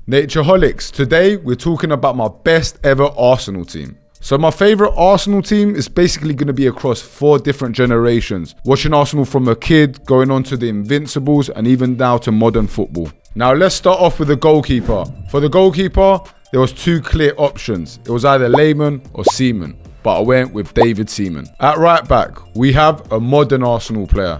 Natureholics, today we're talking about my best ever Arsenal team. So my favourite Arsenal team is basically going to be across 4 different generations. Watching Arsenal from a kid, going on to the Invincibles and even now to modern football. Now let's start off with the goalkeeper. For the goalkeeper, there was 2 clear options. It was either Lehmann or Seaman, but I went with David Seaman. At right back, we have a modern Arsenal player.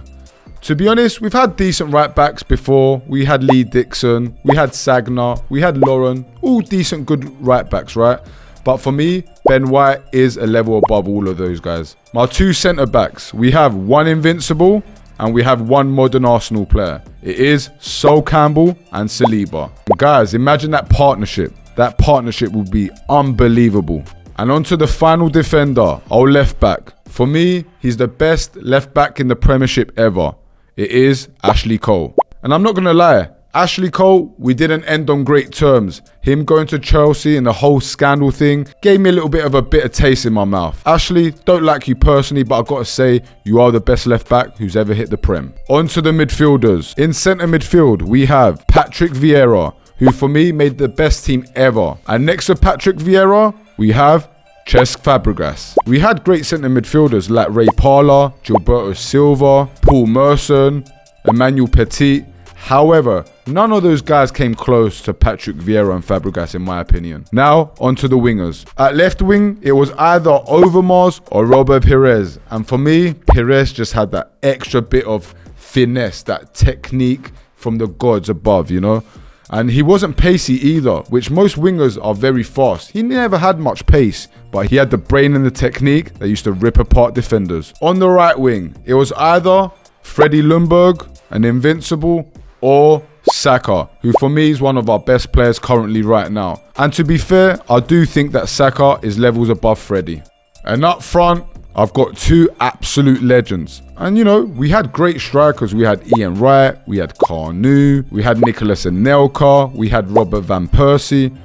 To be honest, we've had decent right backs before. We had Lee Dixon, we had Sagna, we had Lauren, all decent good right backs, right? But for me, Ben White is a level above all of those guys. My 2 centre backs, we have 1 Invincible and we have 1 modern Arsenal player. It is Sol Campbell and Saliba. Guys, imagine that partnership. That partnership would be unbelievable. And on to the final defender, our left back. For me, he's the best left back in the Premiership ever. It is Ashley Cole. And I'm not going to lie, Ashley Cole, we didn't end on great terms. Him going to Chelsea and the whole scandal thing gave me a little bit of a bitter taste in my mouth. Ashley, don't like you personally, but I've got to say, you are the best left back who's ever hit the Prem. On to the midfielders. In centre midfield, we have Patrick Vieira, who for me made the best team ever. And next to Patrick Vieira, we have Cesc Fabregas. We had great centre midfielders like Ray Parlour, Gilberto Silva, Paul Merson, Emmanuel Petit. However, none of those guys came close to Patrick Vieira and Fabregas in my opinion. Now, onto the wingers. At left wing, it was either Overmars or Robert Pires. And for me, Pires just had that extra bit of finesse, that technique from the gods above, you know? And he wasn't pacey either, which most wingers are very fast. He never had much pace, but he had the brain and the technique that used to rip apart defenders. On the right wing, it was either Freddie Ljungberg, an Invincible, or Saka, who for me is one of our best players currently right now. And to be fair, I do think that Saka is levels above Freddie. And up front, I've got 2 absolute legends. And you know, we had great strikers. We had Ian Wright, we had Carnu, we had Nicholas Anelka, we had Robert Van Persie.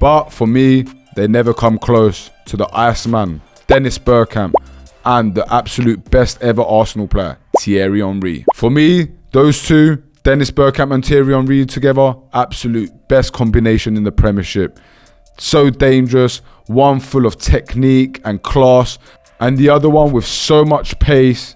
But for me, they never come close to the Iceman, Dennis Bergkamp, and the absolute best ever Arsenal player, Thierry Henry. For me, those 2, Dennis Bergkamp and Thierry Henry together, absolute best combination in the Premiership. So dangerous, one full of technique and class, and the other one with so much pace.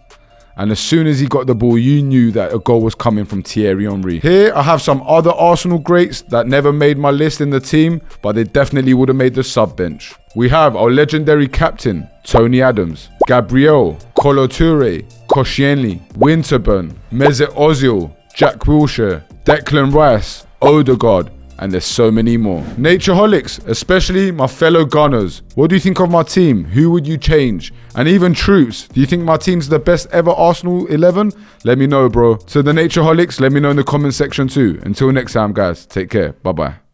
And as soon as he got the ball, you knew that a goal was coming from Thierry Henry. Here, I have some other Arsenal greats that never made my list in the team, but they definitely would have made the sub bench. We have our legendary captain, Tony Adams, Gabriel, Kolo Touré, Koscielny, Winterburn, Mesut Ozil, Jack Wilshere, Declan Rice, Odegaard, and there's so many more. Natureholics, especially my fellow Gunners. What do you think of my team? Who would you change? And even Troops, do you think my team's the best ever Arsenal 11? Let me know, bro. To the Natureholics, let me know in the comment section too. Until next time, guys, take care. Bye-bye.